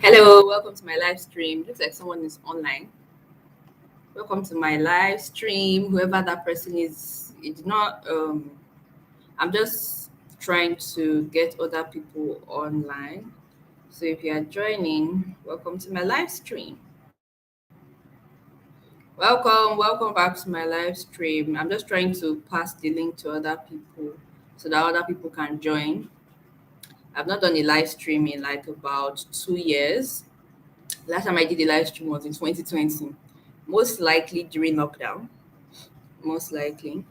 Hello, welcome to my live stream. Looks like someone is online. Welcome to my live stream. Whoever that person is, it's not. I'm just trying to get other people online. So if you are joining, welcome to my live stream. Welcome back to my live stream. I'm just trying to pass the link to other people so that other people can join. I've not done a live stream in like about 2 years. Last time I did a live stream was in 2020, most likely during lockdown. Most likely.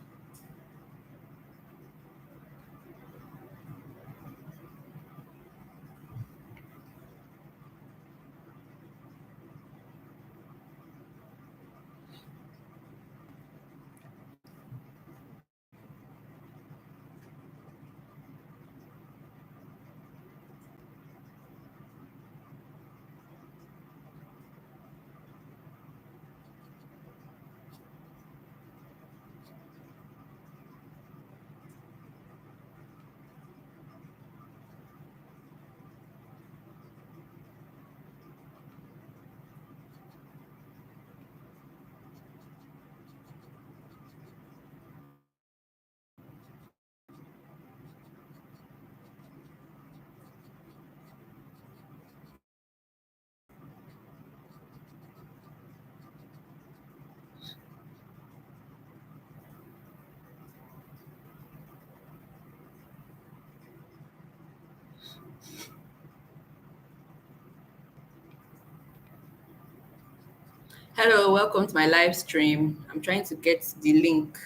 Hello, welcome to my live stream. I'm trying to get the link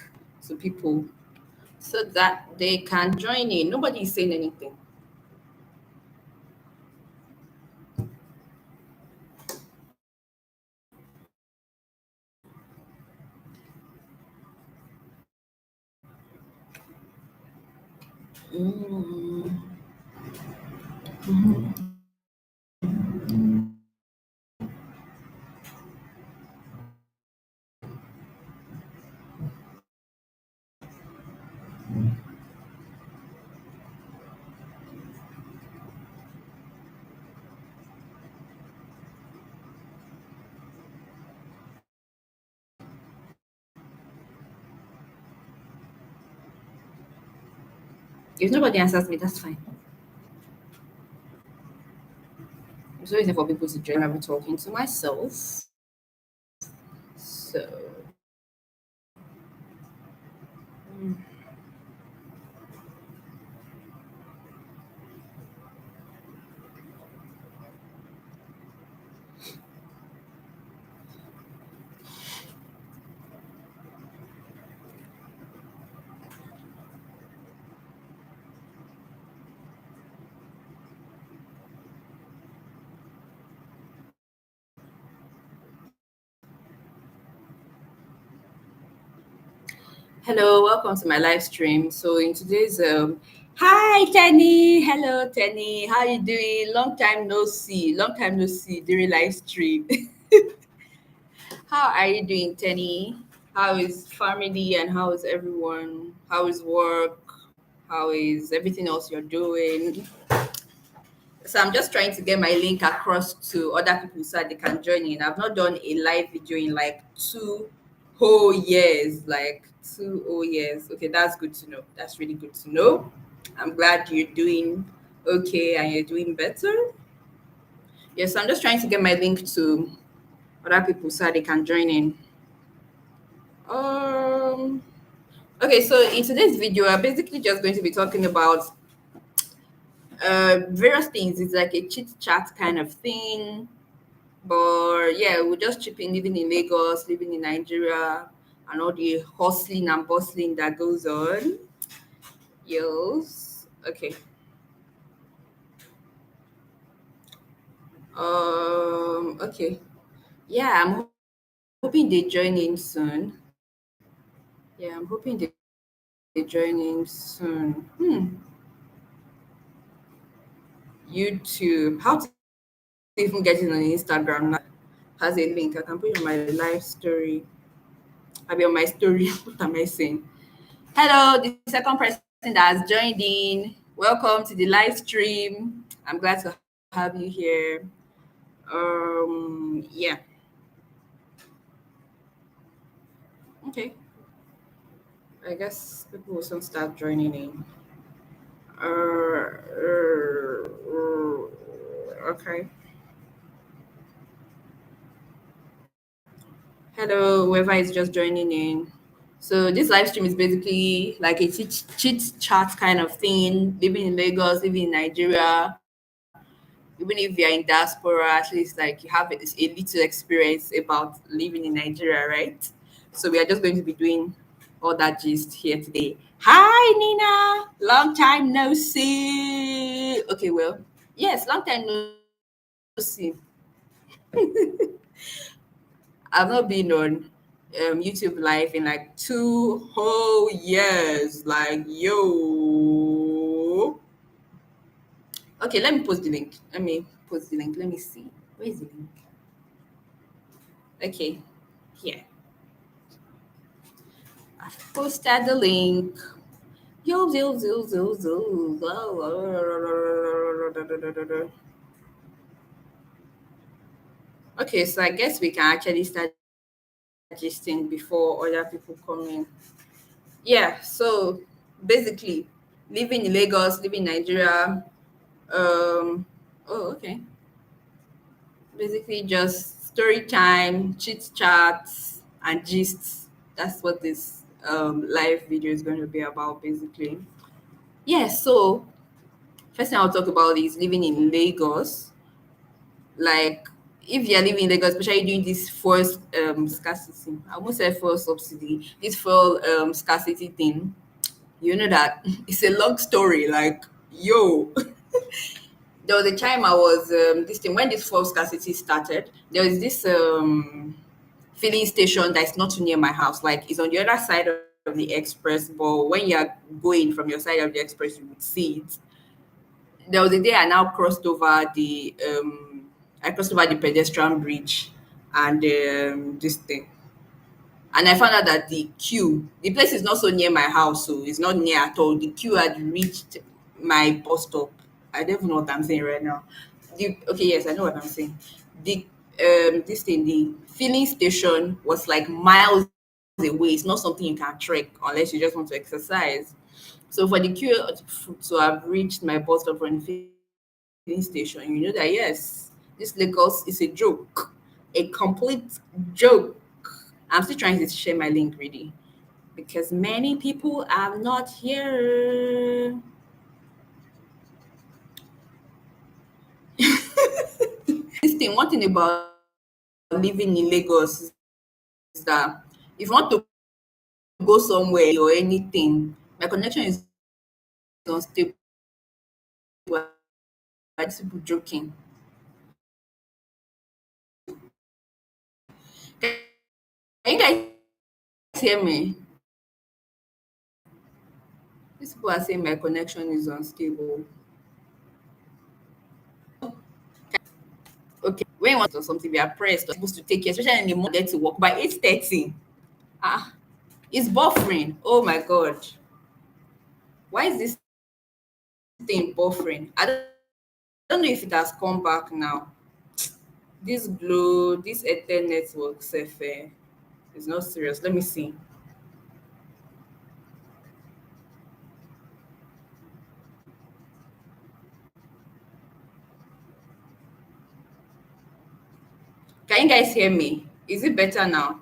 to people so that they can join in. Nobody is saying anything. Mm. If nobody answers me, that's fine. I'm so easy for people to join. I'm talking to myself. So, mm. Hello, welcome to my live stream. So in today's hi Tenny, hello Tenny, how you doing? Long time no see, during live stream. How are you doing, Tenny? How is family and how is everyone? How is work? How is everything else you're doing? So I'm just trying to get my link across to other people so that they can join in. I've not done a live video in like 2 whole years. Like 2 whole years. Okay, that's good to know. That's really good to know. I'm glad you're doing okay and you're doing better. Yes, I'm just trying to get my link to other people so that they can join in. Um okay, so in today's video, I'm basically just going to be talking about various things. It's like a chit chat kind of thing. But yeah, we'll just chip in living in Lagos, living in Nigeria, and all the hustling and bustling that goes on. Yes. Okay. Okay. Yeah, I'm hoping they join in soon. Yeah, I'm hoping they join in soon. YouTube. How to even get it on Instagram has a link. I can put it on my live story. I'll be on my story. What am I saying? Hello, the second person that has joined in. Welcome to the live stream. I'm glad to have you here. Yeah. Okay. I guess people will soon start joining in. Okay. Hello, whoever is just joining in. So this live stream is basically like a chit chat kind of thing. Living in Lagos, living in Nigeria, even if you're in diaspora, at least like you have a little experience about living in Nigeria, right? So we are just going to be doing all that gist here today. Hi Nina, long time no see. Okay, well, yes, long time no see. I've not been on YouTube live in like 2 whole years. Like, yo. Okay, let me post the link. Let me post the link. Let me see. Where is the link? Okay, here. I've posted the link. Yo, yo, yo, yo, yo. Okay, so I guess we can actually start gisting before other people come in. Yeah, so basically, living in Lagos, living in Nigeria. Oh, okay. Basically, just story time, chit chats, and gists. That's what this live video is going to be about, basically. Yeah, so first thing I'll talk about is living in Lagos. Like, if you're living in Lagos, especially doing this first scarcity, I almost said first subsidy, this fuel scarcity thing, you know that it's a long story. Like, yo, there was a time I was this thing when this fuel scarcity started. There was this filling station that's not too near my house. Like, it's on the other side of the express, but when you're going from your side of the express, you would see it. There was a day I now crossed over the I crossed over the pedestrian bridge and this thing. And I found out that the place is not so near my house, so it's not near at all. The queue had reached my bus stop. I don't even know what I'm saying right now. Okay, yes, I know what I'm saying. The this thing, the filling station was like miles away. It's not something you can trek unless you just want to exercise. So for the queue to have reached my bus stop from the filling station, you know that yes, this Lagos is a joke, a complete joke. I'm still trying to share my link really because many people are not here. This thing, one thing about living in Lagos is that if you want to go somewhere or anything, my connection is unstable. Why these people joking? Can you guys hear me? These people are saying my connection is unstable. Okay, when you want or something, we are pressed or supposed to take care, especially in the morning, get to work by 8:30. Ah, it's buffering. Oh my god. Why is this thing buffering? I don't know if it has come back now. This Glow, this Airtel network sef is not serious. Let me see. Can you guys hear me? Is it better now?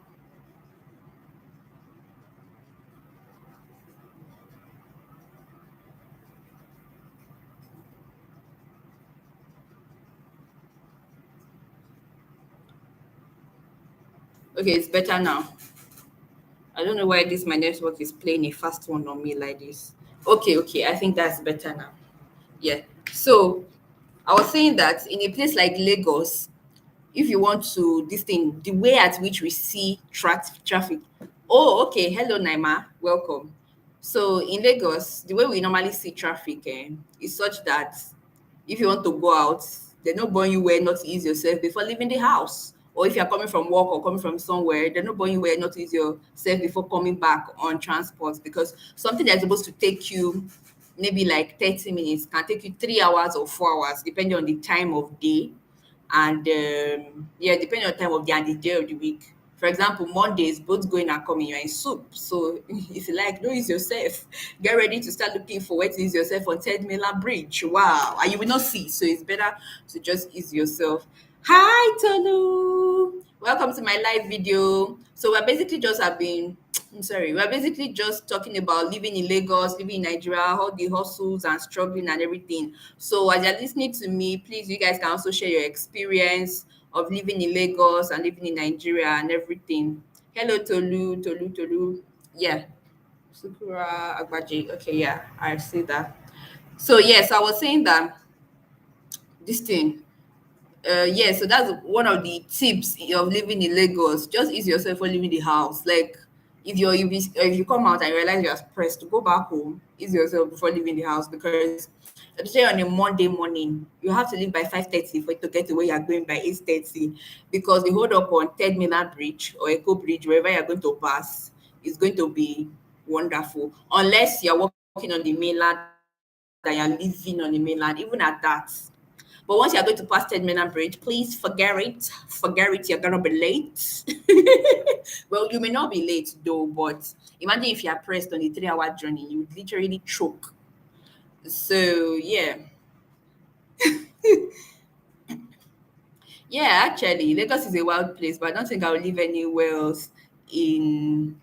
Okay, it's better now. I don't know why this my network is playing a fast one on me like this. Okay, okay, I think that's better now. Yeah. So I was saying that in a place like Lagos, if you want to this thing, the way at which we see traffic. Oh, okay. Hello, Naima. Welcome. So in Lagos, the way we normally see traffic is such that if you want to go out, they're not born you where not to ease yourself before leaving the house. Or if you're coming from work or coming from somewhere, they're not born you where not to ease yourself before coming back on transport because something that's supposed to take you maybe like 30 minutes can take you 3 hours or 4 hours, depending on the time of day And yeah, depending on time of day and the day of the week. For example, Mondays, both going and coming, you're in soup. So if you like, don't use yourself. Get ready to start looking for where to use yourself on Ted Miller Bridge. Wow. And you will not see. So it's better to just ease yourself. Hi, Tolu. Welcome to my live video. So we're basically just have been, I'm sorry, we're basically just talking about living in Lagos, living in Nigeria, all the hustles and struggling and everything. So as you're listening to me, please, you guys can also share your experience of living in Lagos and living in Nigeria and everything. Hello, Tolu. Yeah, Sukura Agbaji. Okay, yeah, I see that. So yes, I was saying that this thing. Yeah, so that's one of the tips of living in Lagos. Just ease yourself for leaving the house. Like if you come out and realize you're pressed to go back home, ease yourself before leaving the house because especially on a Monday morning, you have to leave by 5:30 for you to get to where you're going by 8:30 because the hold up on Third Mainland Bridge or Echo Bridge, wherever you're going to pass, is going to be wonderful. Unless you're walking on the mainland and you're living on the mainland, even at that. But once you're going to pass Terminal Bridge, please forget it. Forget it, you're gonna be late. Well, you may not be late though, but imagine if you're pressed on a 3 hour journey, you would literally choke. So yeah. Yeah, actually, Lagos is a wild place, but I don't think I'll live anywhere else in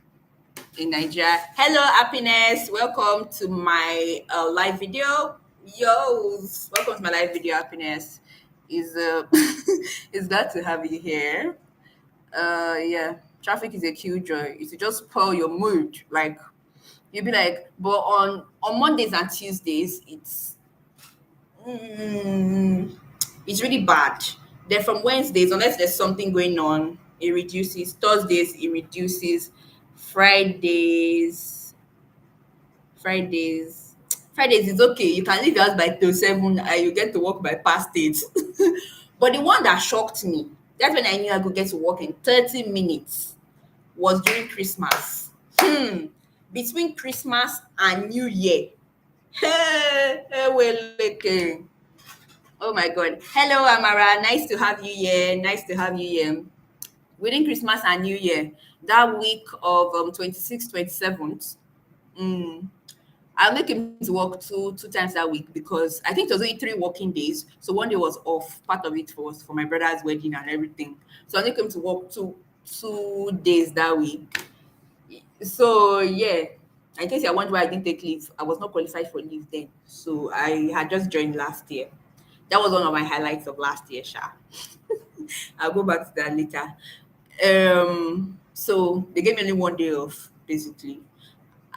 in Nigeria. Hello, happiness. Welcome to my live video. Yo, welcome to my live video, happiness. Is it's glad to have you here. Yeah, traffic is a killjoy. It will just spoil your mood. Like you'll be like, but on Mondays and Tuesdays, mm, it's really bad. Then from Wednesdays, unless there's something going on, it reduces. Thursdays, it reduces. Fridays, Fridays, Fridays is okay. You can leave your house by till 7 and you get to work by past 8. But the one that shocked me, that's when I knew I could get to work in 30 minutes, was during Christmas. Between Christmas and New Year. Hey, hey, well, okay. Oh my God. Hello, Amara. Nice to have you here. Nice to have you here. Within Christmas and New Year, that week of 26th, 27th, mm, I'll make him to work two times that week because I think it was only 3 working days. So one day was off. Part of it was for my brother's wedding and everything. So I make him to work two days that week. So yeah, in case you're wondering why I didn't take leave, I was not qualified for leave then. So I had just joined last year. That was one of my highlights of last year, Sha. I'll go back to that later. So they gave me only one day off, basically.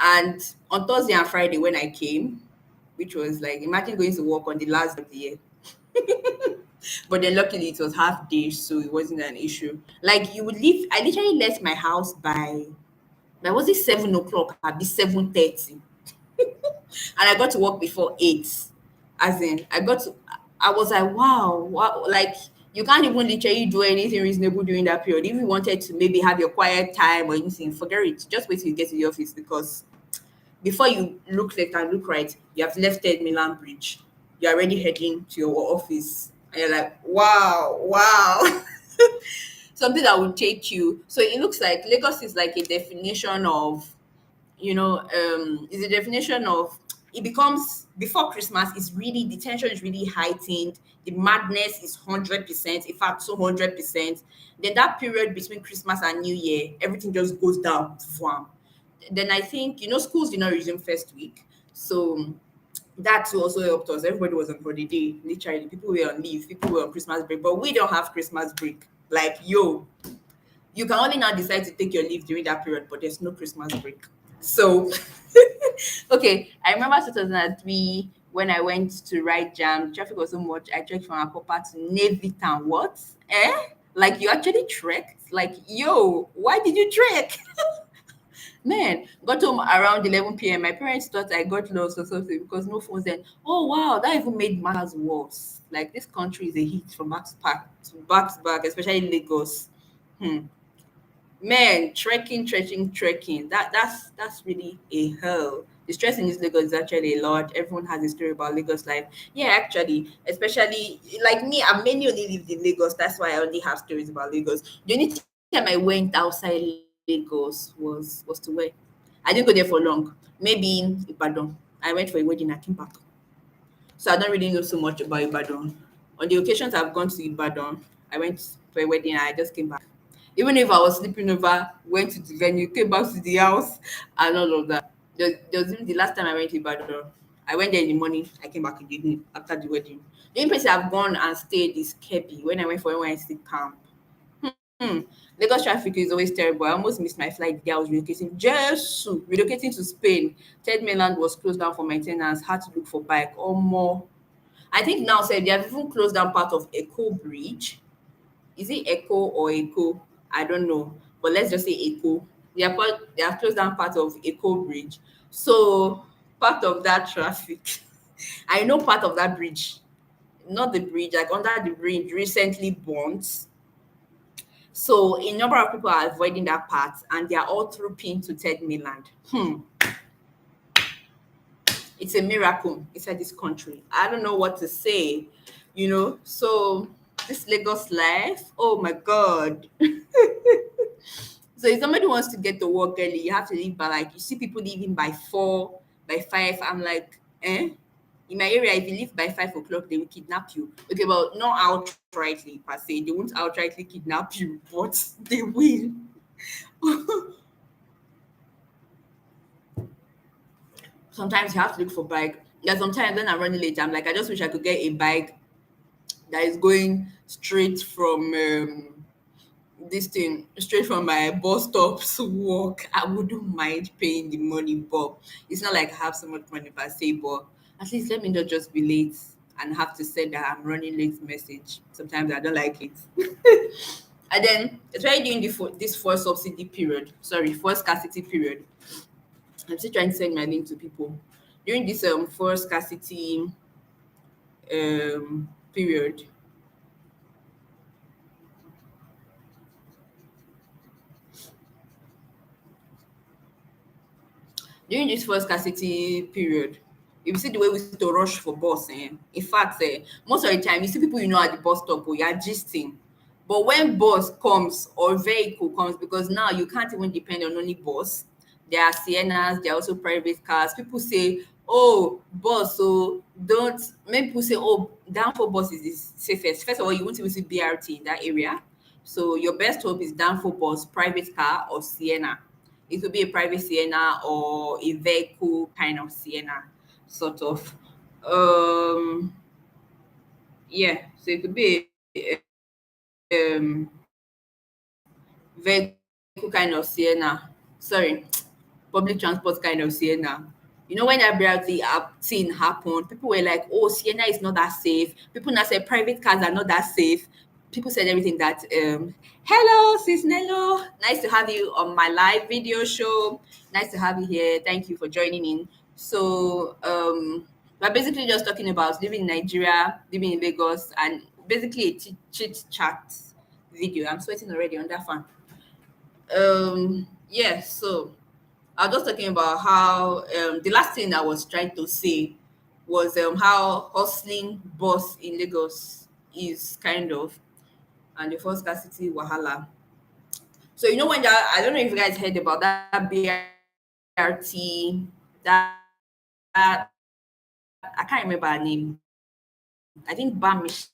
And on Thursday and Friday when I came, which was like imagine going to work on the last day of the year. But then luckily it was half day, so it wasn't an issue. Like you would leave, I literally left my house by was it 7 o'clock? I'd be 7:30. And I got to work before 8. As in, I was like, wow, like you can't even literally do anything reasonable during that period. If you wanted to maybe have your quiet time or anything, forget it. Just wait till you get to the office because before you look left and look right, you have left Milan Bridge. You're already heading to your office. And you're like, wow. Something that will take you. So it looks like Lagos is like a definition of is a definition of it becomes before Christmas is really the tension is really heightened, the madness is 100%, in fact 200%. Then that period between Christmas and New Year, everything just goes down. Wham. Then I think schools did not resume first week. So that too also helped us. Everybody was on holiday, literally. People were on leave, people were on Christmas break, but we don't have Christmas break. Like, yo, you can only now decide to take your leave during that period, but there's no Christmas break. So, okay, I remember 2003 when I went to ride jam. Traffic was so much. I trekked from Akopa to Navy Town. What? Eh? Like you actually trekked? Like, yo, why did you trek? Man, got home around 11 p.m. My parents thought I got lost or something because no phones then. Oh wow, that even made matters worse. Like this country is a hit from back to back, especially Lagos. Hmm. Man, trekking. That's really a hell. The stress in this Lagos is actually a lot. Everyone has a story about Lagos life. Yeah, actually, especially like me, I mainly only lived in Lagos. That's why I only have stories about Lagos. The only time I went outside Lagos was to where? I didn't go there for long. Maybe in Ibadan. I went for a wedding. I came back. So I don't really know so much about Ibadan. On the occasions I've gone to Ibadan, I went for a wedding and I just came back. Even if I was sleeping over, went to the venue, came back to the house and all of that. There was even the last time I went to Ibadan. I went there in the morning, I came back in the evening after the wedding. The only place I've gone and stayed is Kepi when I went for NYC camp. Hmm. Lagos traffic is always terrible. I almost missed my flight the day I was relocating. Just relocating to Spain. Third mainland was closed down for maintenance. Had to look for bike or more. I think now said they have even closed down part of Echo Bridge. Is it Echo or Echo? I don't know. But let's just say Echo. They have closed down part of Echo Bridge. So part of that traffic. I know part of that bridge. Not the bridge, like under the bridge recently burnt. So a number of people are avoiding that part and they are all trooping to Third Mainland. It's a miracle inside this country. I don't know what to say, So this Lagos life, oh my God. So if somebody wants to get to work early, you have to leave by like you see people leaving by 4, by 5. I'm like, eh? In my area, if you leave by 5 o'clock, they will kidnap you. Okay, well, not outrightly per se. They won't outrightly kidnap you, but they will. Sometimes you have to look for bike. Yeah, sometimes when I'm running late, I'm like, I just wish I could get a bike that is going straight from this thing, straight from my bus stop to work. I wouldn't mind paying the money, but it's not like I have so much money per se, but at least let me not just be late and have to send that I'm running late message. Sometimes I don't like it. And then, especially during this fuel subsidy period, sorry, fuel scarcity period, I'm still trying to send my link to people. During this fuel scarcity period, during this fuel scarcity period, if you see the way we used to rush for bus, in fact, most of the time you see people at the bus stop, or you're gisting. But when bus comes or vehicle comes, because now you can't even depend on only bus, there are Siennas, there are also private cars. People say, oh, bus, so don't, many people say, oh, down for bus is the safest. First of all, you won't even see BRT in that area. So your best hope is down for bus, private car, or Sienna. It could be a private Sienna or a vehicle kind of Sienna, sort of. Um, yeah, so it could be a vehicle kind of Sienna. Sorry, public transport kind of Sienna. When that BRT thing happened, people were like, oh, Sienna is not that safe. People now said private cars are not that safe. People said everything that, hello, Sis Nello. Nice to have you on my live video show. Nice to have you here. Thank you for joining in. So, we're basically just talking about living in Nigeria, living in Lagos, and basically a chit chat video. I'm sweating already on that fan. Yeah, so I was just talking about how the last thing I was trying to say was how hustling boss in Lagos is kind of, and the first scarcity wahala. So when that, I don't know if you guys heard about that BRT, that I can't remember her name. I think Bamish,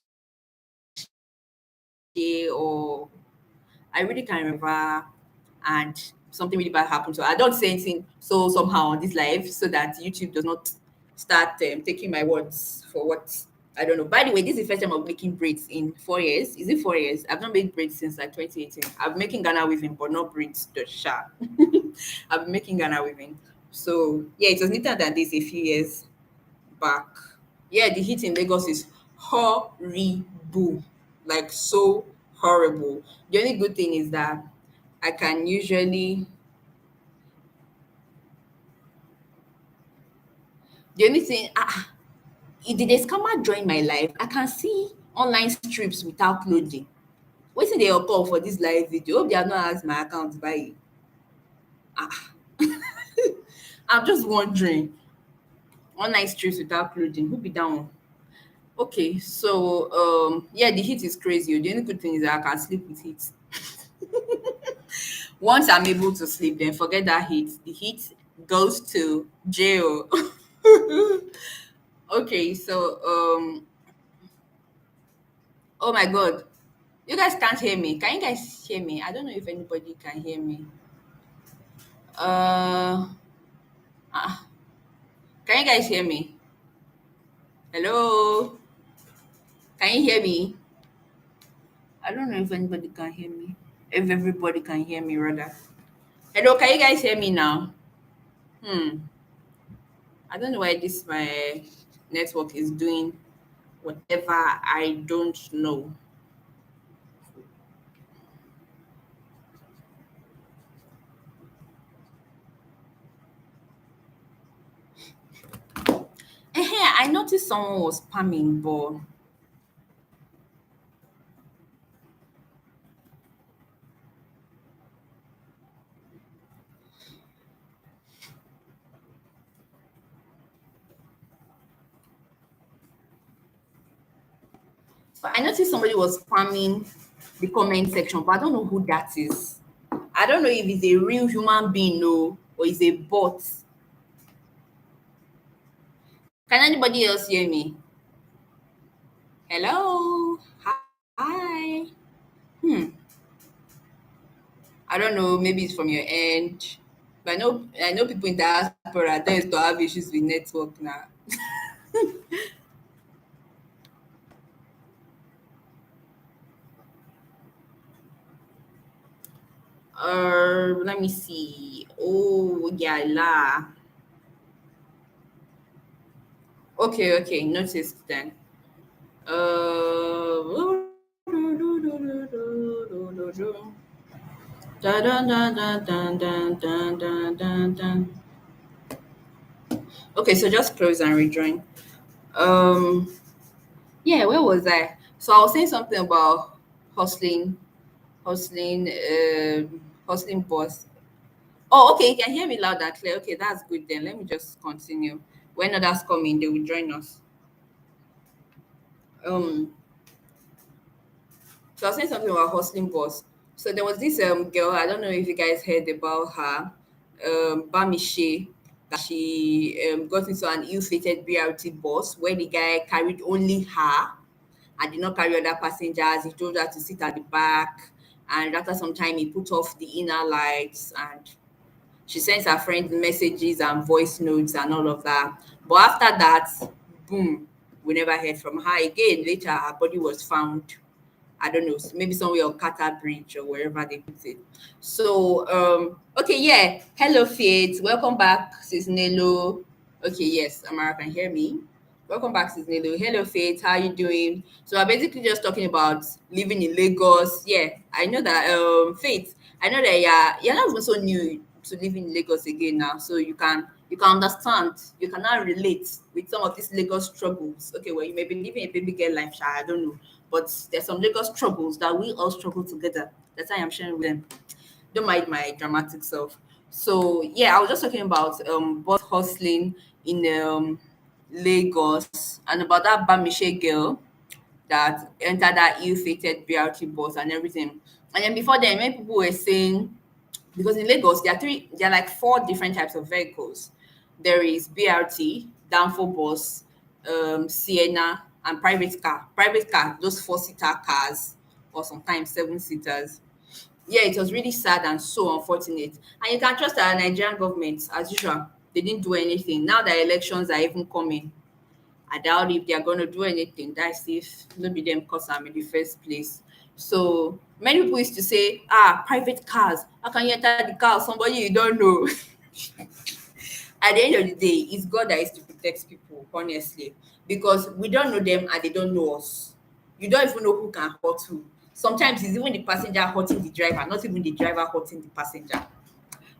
or I really can't remember. And something really bad happened. So I don't say anything so somehow on this live so that YouTube does not start taking my words for what I don't know. By the way, this is the first time I'm making braids in 4 years. Is it 4 years? I've not made braids since like 2018. I've been making Ghana weaving, but not braids, the sha. I've been making Ghana weaving. So yeah, it was neater than this a few years back. Yeah, the heat in Lagos is horrible, like so horrible. The only good thing is that I can usually, the only thing, did a scammer join my life? I can see online strips without clothing. Wetin dey occur for dis live video? Hope they have not asked my account by ah. I'm just wondering. One night trips without clothing. Who be that one? Okay, so yeah, the heat is crazy. Oh. The only good thing is that I can sleep with heat. Once I'm able to sleep, then forget that heat. The heat goes to jail. Okay, so oh my god. You guys can't hear me. Can you guys hear me? I don't know if anybody can hear me. Uh, ah, can you guys hear me? Hello? Can you hear me? I don't know if anybody can hear me. If everybody can hear me, rather. Hello, can you guys hear me now? Hmm. I don't know why this my network is doing whatever. I don't know. I noticed someone was spamming, but I noticed somebody was spamming the comment section, but I don't know who that is. I don't know if it's a real human being, no, or it's a bot. Can anybody else hear me? Hello? Hi. Hmm. I don't know. Maybe it's from your end. But I know people in diaspora tend to have issues with network now. Let me see. Oh, yeah, la. Okay, okay, noticed then. Uh, dun, dun, dun, dun, dun, dun, dun, dun, dun, dun. Okay, so just close and rejoin. Um, yeah, where was I? So I was saying something about hustling, hustling, hustling boss. Oh, okay, you can hear me loud and clear. Okay, that's good then. Let me just continue. When others come in, they will join us. Um, so I was saying something about hustling boss. So there was this girl, I don't know if you guys heard about her, Bamishe, that she got into an ill-fated BRT bus where the guy carried only her and did not carry other passengers. He told her to sit at the back, and after some time, he put off the inner lights and she sends her friend messages and voice notes and all of that. But after that, boom, we never heard from her again. Later, her body was found. I don't know, maybe somewhere on Carter Bridge or wherever they put it. So, okay, yeah. Hello, Faith. Welcome back, Sis Nelo. Okay, yes, Amara can hear me. Welcome back, Sis Nelo. Hello, Faith. How you doing? So, I'm basically just talking about living in Lagos. Yeah, I know that, Faith. I know that you're not even so new to living in Lagos again now, so you can understand, you can now relate with some of these Lagos struggles. Okay, well, you may be living a baby girl life, I don't know, but there's some Lagos troubles that we all struggle together. That's why I'm sharing with them. Don't mind my dramatic self. So yeah, I was just talking about both hustling in Lagos and about that Bamishe girl that entered that ill-fated BRT bus and everything. And then before then, many people were saying, because in Lagos there are like four different types of vehicles. There is BRT, Danfo bus, Sienna, and private car. Private car, those four-seater cars, or sometimes seven-seaters. Yeah, it was really sad and so unfortunate. And you can trust our Nigerian government, as usual, they didn't do anything. Now that elections are even coming, I doubt if they are going to do anything. That's if nobody them cause am in the first place. So many people used to say, private cars. How can you enter the car of somebody you don't know? At the end of the day, it's God that is to protect people, honestly, because we don't know them and they don't know us. You don't even know who can hurt who. Sometimes it's even the passenger hurting the driver, not even the driver hurting the passenger.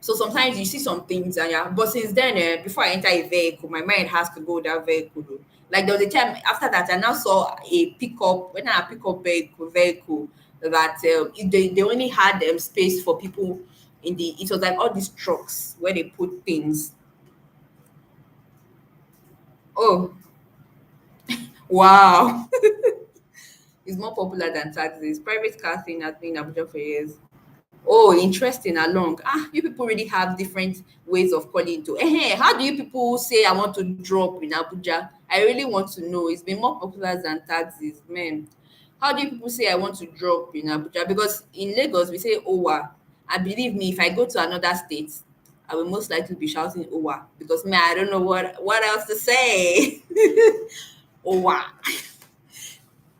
So sometimes you see some things and yeah, but since then, before I enter a vehicle, my mind has to go that vehicle. Like there was a time after that, I now saw a pickup, when I pick up vehicle, that they only had space for people in the, it was like all these trucks where they put things. Oh, wow. It's more popular than taxis. Private car thing has been in Abuja for years. Oh, interesting. Along. You people really have different ways of calling to. How do you people say I want to drop in Abuja? I really want to know. It's been more popular than taxis, man. How do you people say I want to drop in Abuja? Because in Lagos we say Owa. And believe me, if I go to another state, I will most likely be shouting Owa because man, I don't know what else to say. Owa.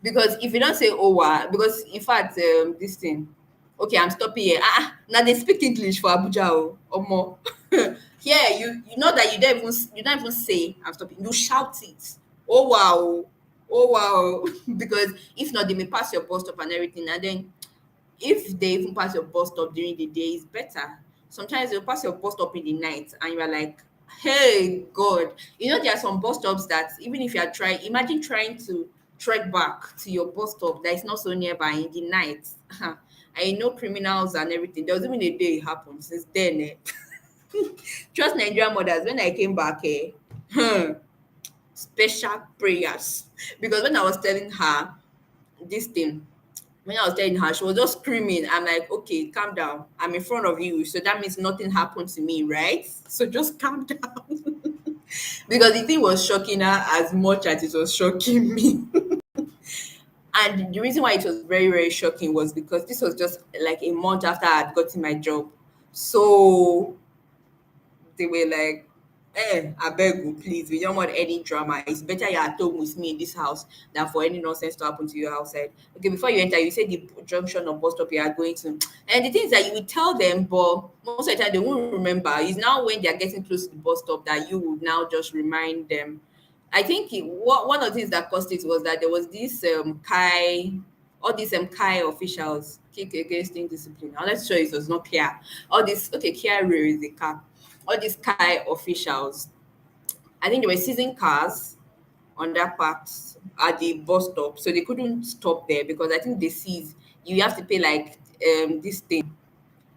Because if you don't say Owa, because in fact, this thing, okay, I'm stopping here. Now they speak English for Abuja, or more. Here, you know that you don't even say I'm stopping. You shout it. Oh wow, oh wow, because if not, they may pass your bus stop and everything, and then if they even pass your bus stop during the day, it's better. Sometimes they'll pass your bus stop in the night, and you're like, hey, God. You know, there are some bus stops that even if you are trying, imagine trying to trek back to your bus stop that is not so nearby in the night. I know criminals and everything. There was even a day it happened. Since then, trust Nigerian mothers, when I came back, special prayers. Because when I was telling her this thing, when I was telling her, she was just screaming. I'm like, okay, calm down. I'm in front of you. So that means nothing happened to me, right? So just calm down. Because the thing was shocking her as much as it was shocking me. And the reason why it was very, very shocking was because this was just like a month after I had gotten my job. So they were like, I beg you, please, we don't want any drama. It's better you're at home with me in this house than for any nonsense to happen to you outside. Okay, before you enter, you say the junction or bus stop you are going to. And the thing is that you will tell them, but most of the time they won't remember. It's now when they're getting close to the bus stop that you would now just remind them. I think one of the things that caused it was that there was this Kai, all these Kai officials kick against indiscipline. Now let's show it was not clear. All this, okay, Kia Ray is the car, all these Kai officials, I think they were seizing cars on that part at the bus stop. So they couldn't stop there because I think they seized, you have to pay like this thing.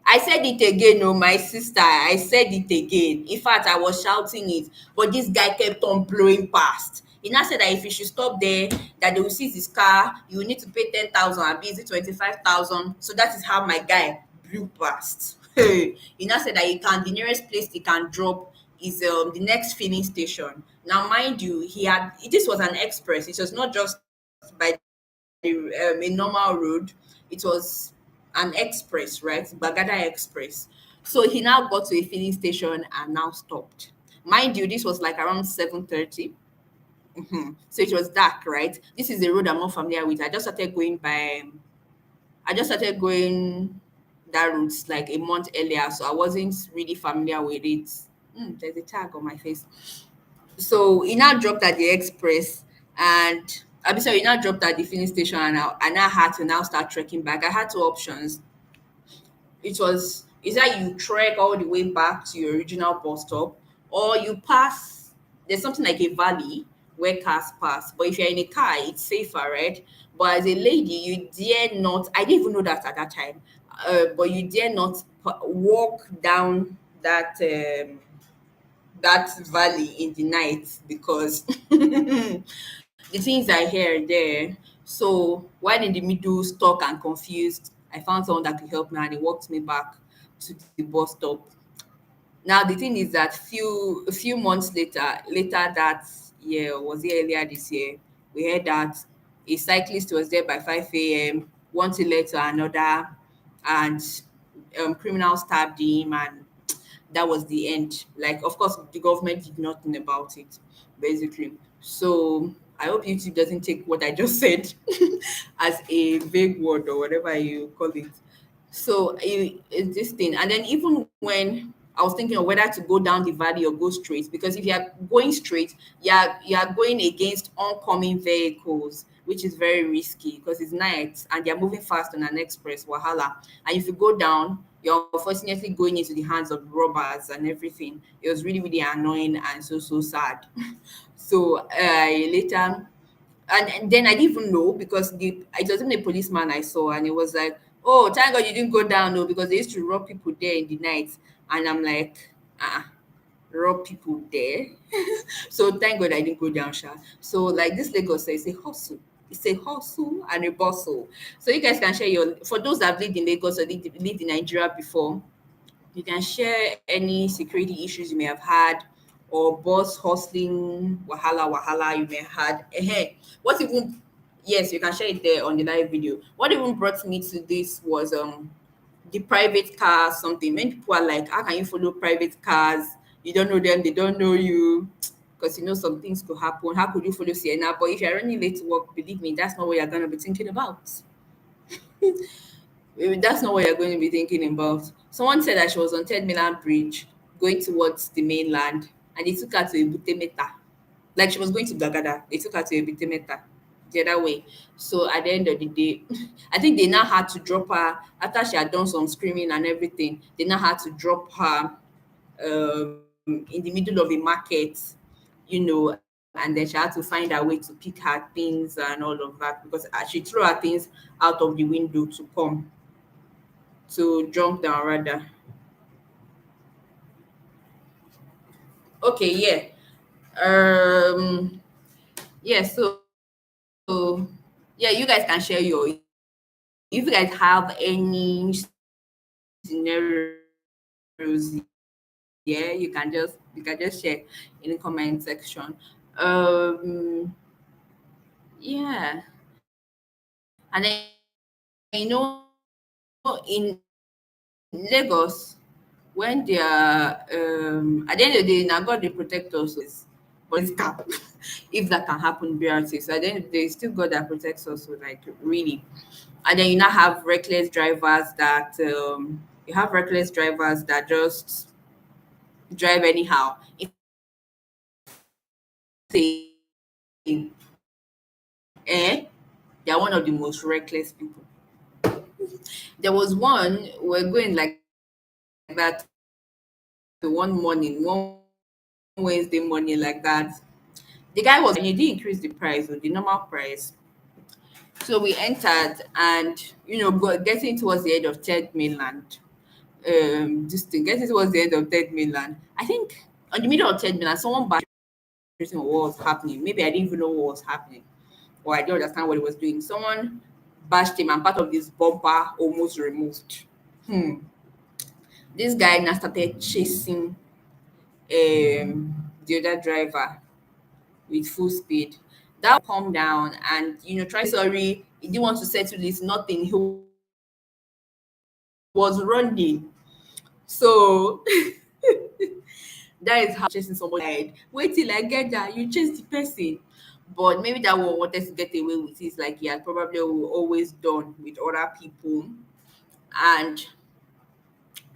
I said it again, oh my sister. I said it again. In fact, I was shouting it, but this guy kept on blowing past. He now said that if you should stop there, that they will seize his car, you will need to pay 10,000 and busy 25,000. So that is how my guy blew past. Hey, he now said that the nearest place he can drop is the next filling station. Now, mind you, this was an express. It was not just by a normal road. It was an express, right? Bagada Express. So he now got to a filling station and now stopped. Mind you, this was like around 7:30. So it was dark, right? This is a road I'm not familiar with. I just started going that route like a month earlier, so I wasn't really familiar with it. There's a tag on my face. So he now dropped at the express, and I'm sorry, he now dropped at the filling station, and I had to now start trekking back. I had two options. It was either you trek all the way back to your original bus stop, or you pass, there's something like a valley where cars pass. But if you're in a car, it's safer, right? But as a lady, you dare not, I didn't even know that at that time, but you dare not walk down that valley in the night because the things I hear there. So while in the middle, stuck and confused, I found someone that could help me and he walked me back to the bus stop. Now the thing is that a few months later that year, or was it earlier this year, we heard that a cyclist was there by 5 a.m., one thing led to another, and criminals stabbed him, and that was the end. Like, of course, the government did nothing about it, basically. So I hope YouTube doesn't take what I just said as a vague word or whatever you call it. So it's this thing. And then even when I was thinking of whether to go down the valley or go straight, because if you are going straight, you are going against oncoming vehicles, which is very risky because it's night and they're moving fast on an express, wahala. And if you go down, you're unfortunately going into the hands of robbers and everything. It was really, really annoying and so sad. So later and then I didn't even know because it wasn't a policeman I saw, and it was like, oh, thank God you didn't go down, no, because they used to rob people there in the night, and I'm like, rob people there. So thank God I didn't go down, Sha. So like this Lagos, it's a hustle. It's a hustle and a bustle. So you guys can share your, for those that have lived in Lagos or lived in Nigeria before, you can share any security issues you may have had, or boss hustling wahala you may have had. What even, yes, you can share it there on the live video. What even brought me to this was the private car something. Many people are like, how can you follow private cars? You don't know them, they don't know you. Because you know some things could happen. How could you follow Sienna? But if you're running late to work, believe me, that's not what you're gonna be thinking about. That's not what you're going to be thinking about. Someone said that she was on Third Milan Bridge going towards the mainland, and they took her to Ebute Meta. Like she was going to Gagada, they took her to Ebute Meta the other way. So at the end of the day, I think they now had to drop her after she had done some screaming and everything. They now had to drop her in the middle of a market, you know, and then she had to find a way to pick her things and all of that because she threw her things out of the window to jump down rather. Okay, yeah. Yeah, so yeah, you guys can share your, if you guys have any scenarios, yeah, you can just share in the comment section. Um yeah. And then you know in Lagos, when they are at the end of the day, now God they protect us with, but it's cap if that can happen BRT. So at the end of the day, it's still God that protects us, so like really. And then you now have reckless drivers that just drive anyhow. If they eh, they're one of the most reckless people. There was one, we're going like that one morning, one Wednesday morning like that. The guy was, and he did increase the price or the normal price. So we entered, and getting towards the end of Third Mainland, this thing, getting towards the end of Third Mainland. I think on the middle of Third Mainland, someone bashed everything what was happening. Maybe I didn't even know what was happening, or I didn't understand what he was doing. Someone bashed him, and part of this bumper almost removed. Hmm. This guy now started chasing the other driver with full speed. That calm down and try sorry. He didn't want to settle this, nothing. He was running. So that is how chasing somebody died. Wait till I get that. You chase the person. But maybe that one wanted to get away with it, like he had probably always done with other people. And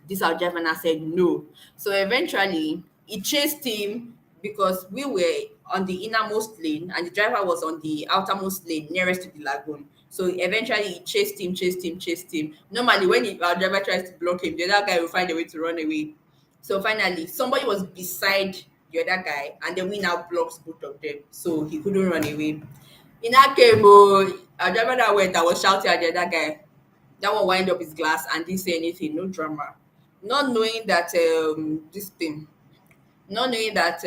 this our driver now said no. So eventually he chased him because we were on the innermost lane and the driver was on the outermost lane nearest to the lagoon. So eventually he chased him. Normally when our driver tries to block him, the other guy will find a way to run away. So finally somebody was beside the other guy and then we now blocks both of them. So he couldn't run away. In that came, oh, our driver that went, I was shouting at the other guy. That one wind up his glass and didn't say anything, no drama. Not knowing that this thing, not knowing that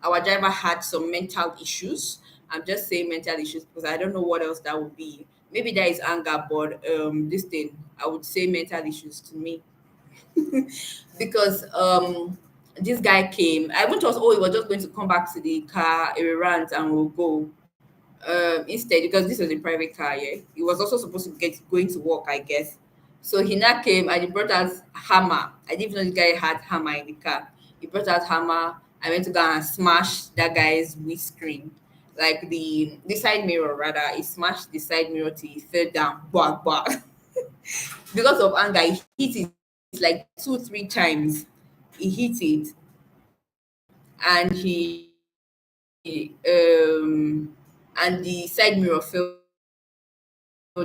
our driver had some mental issues. I'm just saying mental issues because I don't know what else that would be. Maybe that is anger, but this thing, I would say mental issues to me. Because this guy came. I even thought, oh, he was just going to come back to the car, a rant, and we'll go. Instead, because this was a private car, yeah, he was also supposed to get going to work, I guess. So he now came and he brought out hammer. I didn't even know the guy had hammer in the car. He brought out hammer. I went to go and smash that guy's windscreen, like the side mirror rather. He smashed the side mirror till he fell down. Bah, bah. Because of anger, he hit it like 2 3 times. He hit it, and um and the side mirror fell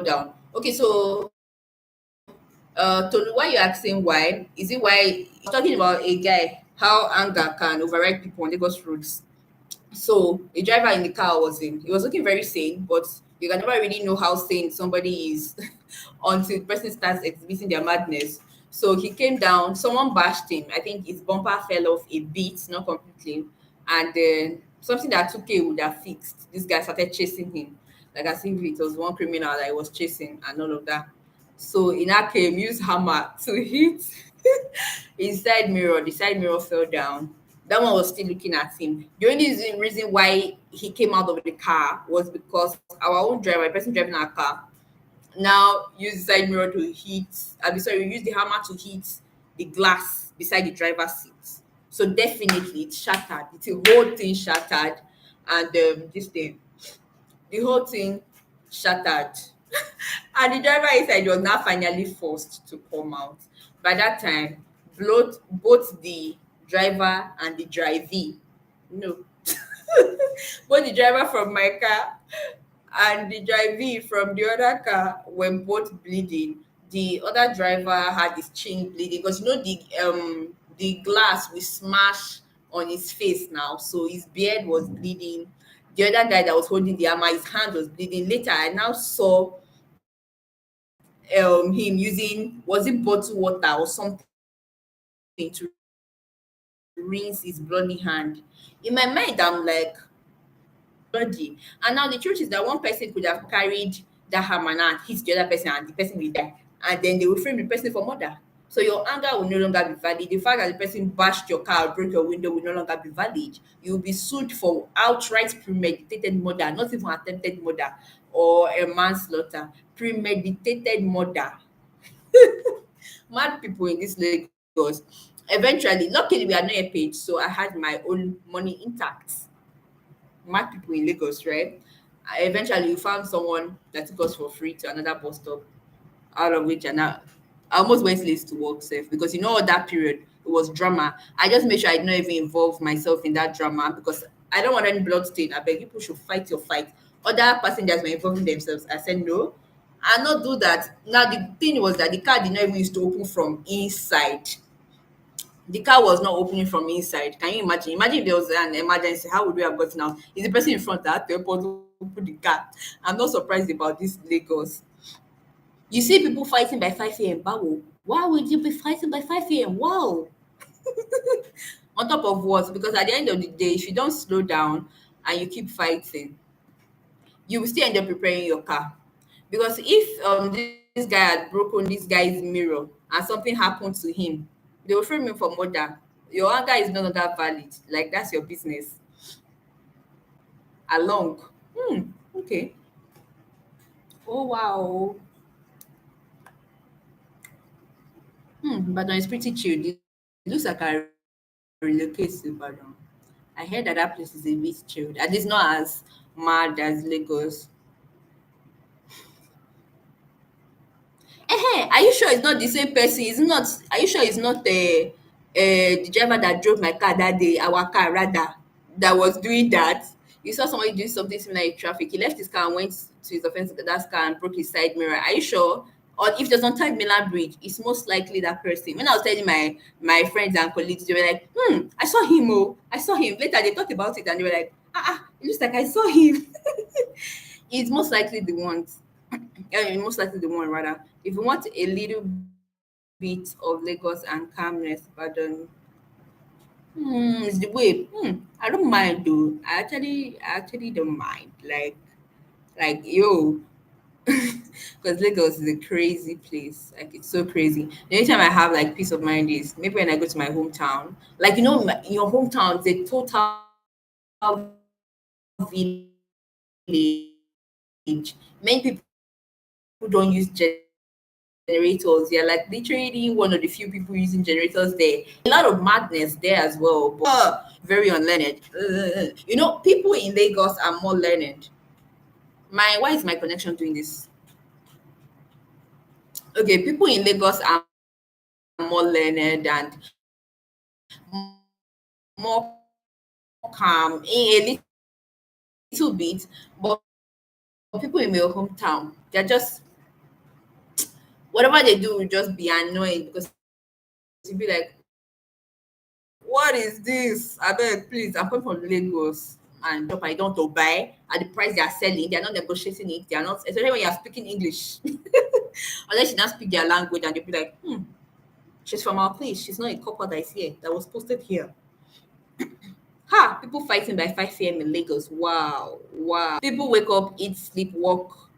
down. Okay, so Tolu, why you asking why? Is it why you're talking about a guy how anger can override people on Lagos roads? So the driver in the car he was looking very sane, but you can never really know how sane somebody is until the person starts exhibiting their madness. So he came down, someone bashed him. I think his bumper fell off a bit, not completely. And then something that 2K would have fixed. This guy started chasing him, like as if it was one criminal that he was chasing and all of that. So in that came, used hammer to hit his side mirror. The side mirror fell down. That one was still looking at him. The only reason why he came out of the car was because our own driver, the person driving our car, now use the side mirror to hit. I'm sorry, use the hammer to hit the glass beside the driver's seat. So definitely it shattered. The whole thing shattered, and this thing, the whole thing shattered. And the driver inside was now finally forced to come out. By that time, both the driver and the drivee, no, both the driver from my car and the drivee from the other car were both bleeding. The other driver had his chin bleeding because the glass we smash on his face now, so his beard was bleeding. The other guy that was holding the hammer, his hand was bleeding. Later, I now saw him using, was it bottled water or something, to rinse his bloody hand. In my mind, I'm like, bloody. And now the truth is that one person could have carried that hammer now and hit the other person, and the person will die. And then they will frame the person for murder. So your anger will no longer be valid. The fact that the person bashed your car or broke your window will no longer be valid. You will be sued for outright premeditated murder, not even attempted murder or a manslaughter. Premeditated murder. Mad people in this Lagos. Eventually, luckily we are not a page, so I had my own money intact. Mad people in Lagos, right? Eventually, we found someone that took us for free to another bus stop, out of which I almost went late to work safe because that period it was drama. I just made sure I did not even involve myself in that drama because I don't want any blood stain. I beg people should fight your fight. Other passengers were involving themselves. I said no, I not do that. Now the thing was that the car did not even used to open from inside. The car was not opening from inside. Can you imagine? Imagine if there was an emergency, how would we have gotten out? Is the person in front that had to help us open the car? I'm not surprised about this Lagos. You see people fighting by 5 a.m. Bawo, why would you be fighting by 5 a.m.? Wow. On top of what? Because at the end of the day, if you don't slow down and you keep fighting, you will still end up repairing your car. Because if this guy had broken this guy's mirror and something happened to him, they will frame him for murder. Your anger is no longer valid. Like that's your business. Along. Okay. Oh wow. Ibadan is pretty chill. It looks like I relocate to Ibadan. I heard that that place is a bit chilled. At least not as mad as Lagos. Are you sure it's not the same person? It's not. Are you sure it's not the driver that drove my car that day, our car rather, that was doing that? You saw somebody doing something similar in traffic. He left his car and went to his offensive that car and broke his side mirror. Are you sure? Or if there's on time Milan Bridge, it's most likely that person. When I was telling my friends and colleagues, they were like, I saw him. Oh, I saw him. Later they talked about it and they were like, it looks like I saw him. It's most likely the ones. Most likely the one rather. If you want a little bit of Lagos and calmness, but it's the way. I don't mind though. I actually don't mind. Like yo, because Lagos is a crazy place. Like it's so crazy. The only time I have like peace of mind is maybe when I go to my hometown. Like in your hometown, it's a total village. Many people don't use generators. They're like literally one of the few people using generators there. A lot of madness there as well, but very unlearned. People in Lagos are more learned. Why is my connection doing this? Okay, people in Lagos are more learned and more calm in a little bit, but people in your hometown, they're just whatever they do will just be annoying because you'll be like, what is this? I beg, please. I'm coming from Lagos. and shop and you don't want to buy at the price they are selling, they are not negotiating it. They are not, especially when you are speaking English, unless you don't speak their language, and they'll be like, she's from our place. She's not a couple that is here that was posted here. Ha! People fighting by 5 a.m. in Lagos. Wow. Wow. People wake up, eat, sleep, walk,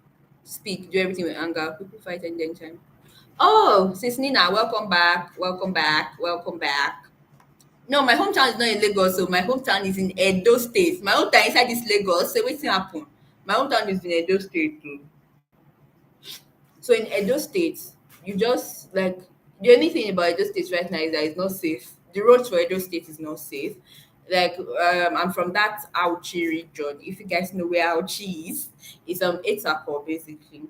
speak, do everything with anger. People fight any time. Oh, Sis Nina, welcome back. Welcome back. Welcome back. No, my hometown is not in Lagos, so my hometown is in Edo State. My hometown inside this Lagos. So what's happen? My hometown is in Edo State too. So in Edo State, you just like the only thing about Edo State right now is that it's not safe. The roads for Edo State is not safe. Like I'm from that Auchi region. If you guys know where Auchi is, it's Etako basically.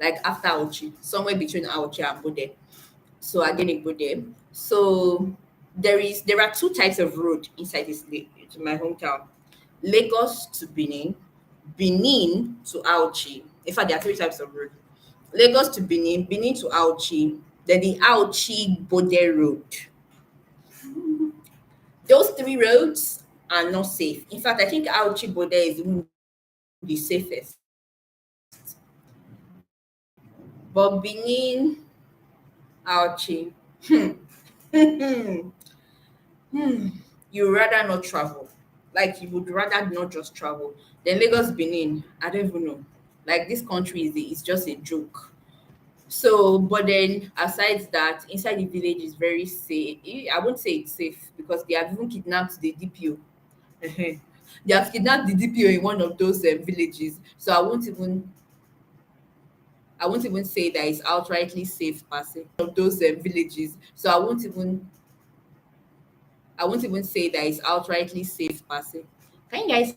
Like after Auchi, somewhere between Auchi and Bode. So again in Bode. So there are two types of road inside to my hometown. Lagos to Benin, Benin to Auchi. In fact, there are three types of road. Lagos to Benin, Benin to Auchi, then the Auchi Bode Road. Those three roads are not safe. In fact, I think Auchi Bode is even the safest. But Benin, Auchi, you rather not travel. Like you would rather not just travel. Then Lagos, Benin, I don't even know. Like this country is just a joke. So, but then aside that, inside the village is very safe. I won't say it's safe because they have even kidnapped the DPO. Ehen. They have kidnapped the DPO in one of those villages. So I won't even say that it's outrightly safe per se. Of those villages. So I won't even say that it's outrightly safe per se. Can you guys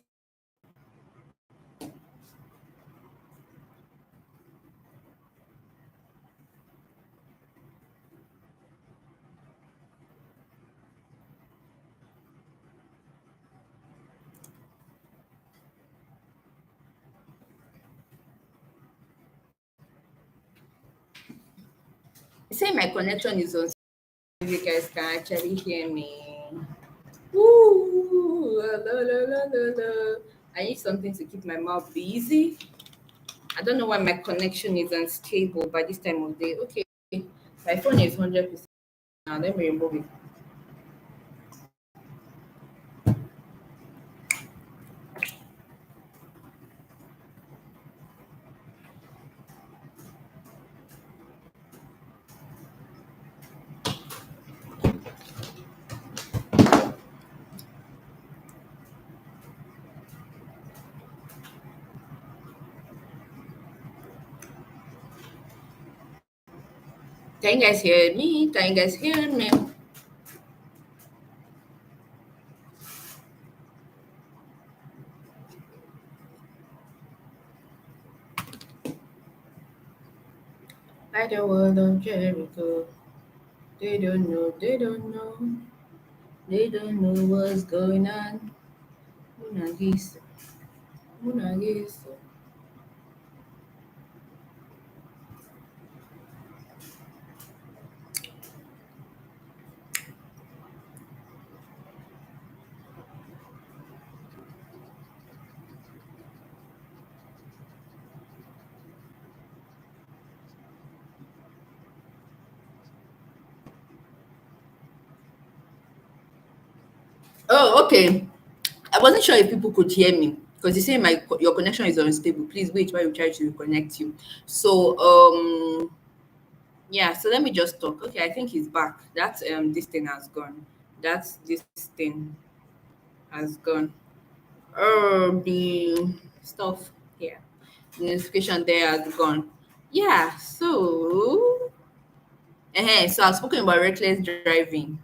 say my connection is on? You guys can actually hear me. Woo! La, la, la, la, la. I need something to keep my mouth busy. I don't know why my connection is unstable by this time of day. Okay, my phone is 100% now. Let me remove it. Can you guys hear me? Can you guys hear me? By the world of Jericho. They don't know, they don't know, they don't know what's going on. Munagis, Munagis. Oh, okay. I wasn't sure if people could hear me because you say your connection is unstable. Please wait while we try to reconnect you. So yeah, so let me just talk. Okay, I think he's back. That this thing has gone. That's this thing has gone. Oh, the stuff here. The notification there has gone. Yeah, so so I've spoken about reckless driving.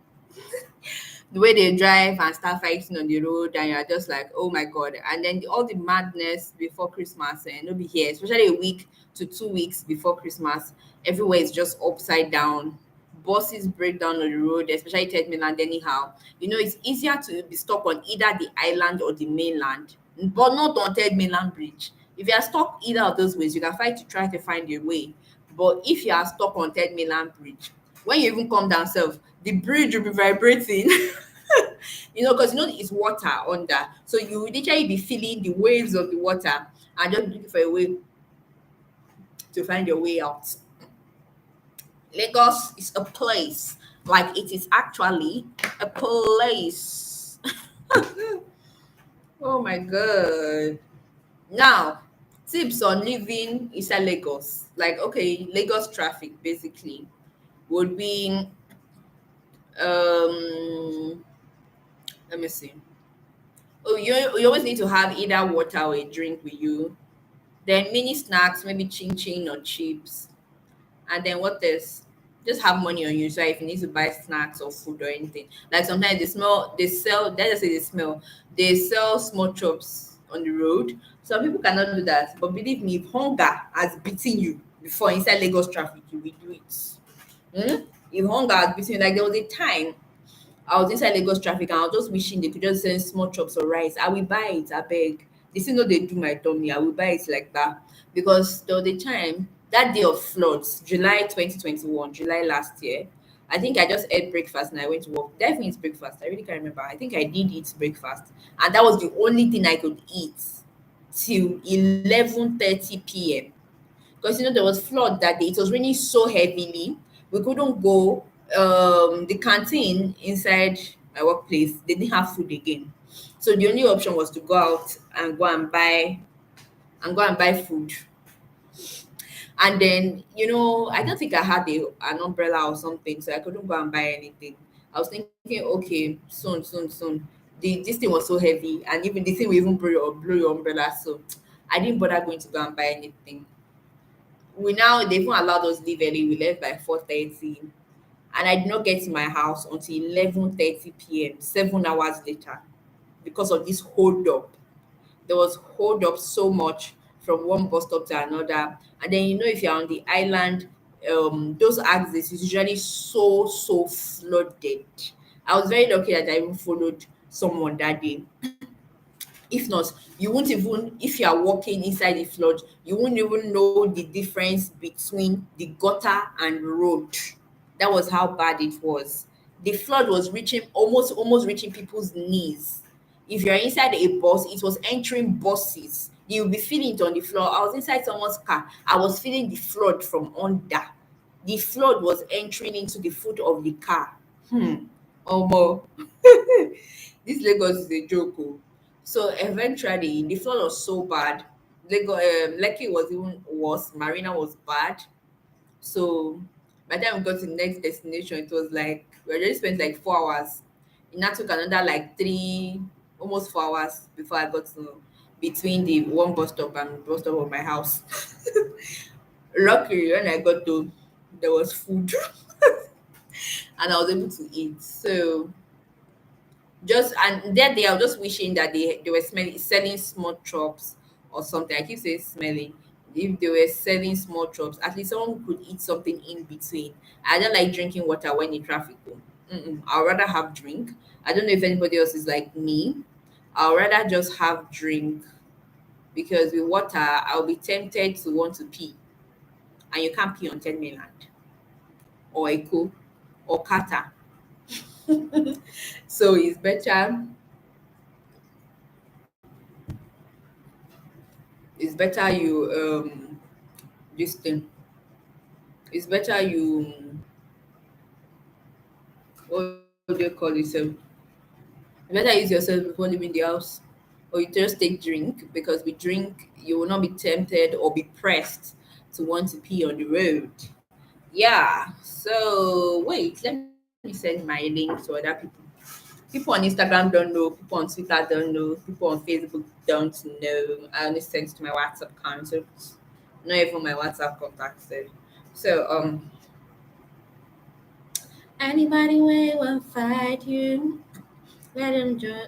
The way they drive and start fighting on the road, and you're just like, oh my god. And then all the madness before Christmas and it'll be here, especially a week to 2 weeks before Christmas. Everywhere is just upside down. Buses break down on the road, especially third mainland. Anyhow, it's easier to be stuck on either the island or the mainland, but not on third mainland bridge. If you are stuck either of those ways, you can fight to try to find a way. But if you are stuck on third mainland bridge, when you even come down self, the bridge will be vibrating. Because it's water under. So you will literally be feeling the waves of the water and just looking for a way to find your way out. Lagos is a place. Like it is actually a place. Oh my god. Now, tips on living inside Lagos. Like, okay, Lagos traffic basically would be um let me see. Oh, you always need to have either water or a drink with you. Then mini snacks, maybe chin chin or chips. And then what else? Just have money on you. So if you need to buy snacks or food or anything. Like sometimes they sell, let's just say they sell small chops on the road. Some people cannot do that. But believe me, if hunger has beaten you before inside Lagos traffic, you will do it. Hmm? If hunger has beaten you, like there was a time I was inside Lagos traffic and I was just wishing they could just send small chops or rice. I will buy it, I beg. They still know they do my tummy. I will buy it like that. Because there was a time, that day of floods, July 2021, July last year, I think I just ate breakfast and I went to work. Did I finish breakfast? I really can't remember. I think I did eat breakfast. And that was the only thing I could eat till 11:30 p.m. Because there was flood that day. It was raining so heavily. We couldn't go. The canteen inside my workplace, they didn't have food again. So the only option was to go out and go and buy food. And then, I don't think I had an umbrella or something, so I couldn't go and buy anything. I was thinking, okay, soon, soon, soon. This thing was so heavy, and even the thing will even blow your umbrella. So I didn't bother going to go and buy anything. They even allowed us leave early. We left by 4:30, and I did not get to my house until 11:30 p.m. 7 hours later because of this hold up. There was hold up so much from one bus stop to another, and then if you're on the island, those axes is usually so flooded. I was very lucky that I even followed someone that day. If not, you won't even, if you are walking inside the flood, you won't even know the difference between the gutter and road. That was how bad it was. The flood was reaching, almost reaching people's knees. If you're inside a bus, it was entering buses. You'll be feeling it on the floor. I was inside someone's car. I was feeling the flood from under. The flood was entering into the foot of the car. Omo. This Lagos is a joke. Oh. So eventually, the flood was so bad. Lekki was even worse. Marina was bad. So by the time we got to the next destination, it was like we already spent like 4 hours. It now took another like almost 4 hours before I got to between the one bus stop and the bus stop of my house. Luckily, when I got to, there was food and I was able to eat. So just and that day I was just wishing that they were selling small chops or something. I keep saying smelling. If they were selling small chops, at least someone could eat something in between. I don't like drinking water when in traffic. Oh. I'd rather have drink. I don't know if anybody else is like me. I'd rather just have drink because with water I'll be tempted to want to pee, and you can't pee on 10 mainland or Echo or Kata. So it's better you this thing. It's better you what do you call it? You better use yourself before leaving the house. Or you just take drink because with drink you will not be tempted or be pressed to want to pee on the road. Yeah. So wait, let me send my link to other people. People on Instagram don't know, people on Twitter don't know, people on Facebook don't know. I only send to my WhatsApp contact. Not even my WhatsApp contacts. So anybody will fight you, let them join.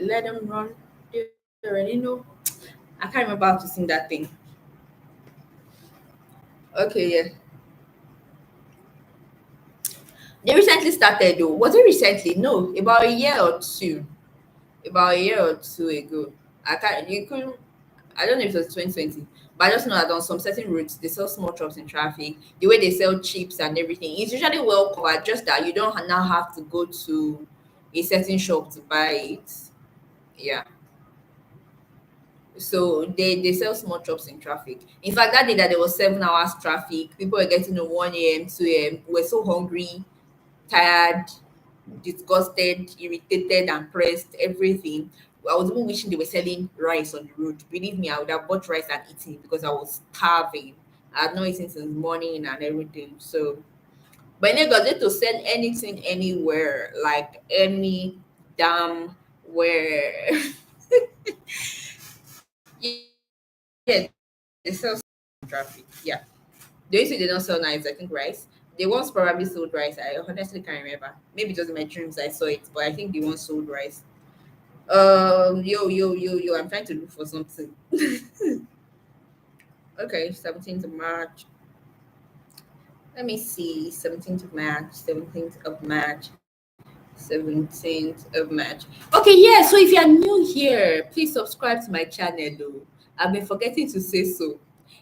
Let them run. They already know. I can't remember how to sing that thing. Okay, yeah. They recently started though. Was it recently? No, about a year or two. About a year or two ago. I can't. You couldn't. I don't know if it was 2020, but I just know that on some certain routes they sell small chops in traffic. The way they sell chips and everything, it's usually well covered. Just that you don't now have to go to a certain shop to buy it. Yeah. So they sell small chops in traffic. In fact, that day that there was 7 hours traffic, people were getting to 1 a.m., 2 a.m. We were so hungry, tired, disgusted, irritated, and pressed, everything. I was even wishing they were selling rice on the road. Believe me, I would have bought rice and eaten it because I was starving. I had not eaten since morning and everything. So, but in Lagos, they to sell anything anywhere, like any damn where. Yeah, they sell traffic. Yeah. They say they don't sell knives, I think rice. They once probably sold rice. I honestly can't remember. Maybe it was in my dreams I saw it, but I think they once sold rice. Yo. I'm trying to look for something. Okay, 17th of March. Let me see. 17th of March. 17th of March. 17th of March. Okay, yeah. So if you are new here, please subscribe to my channel though. I've been forgetting to say so.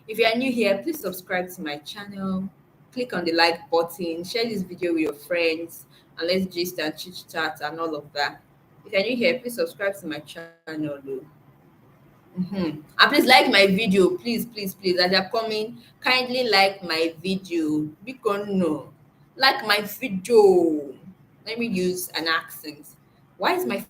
If you are new here, please subscribe to my channel. Click on the like button, share this video with your friends, and let's gist and chit chat and all of that. If you're new here, please subscribe to my channel though. And please like my video, please. As you're coming, kindly like my video. Because no, like my video. Let me use an accent. Why is my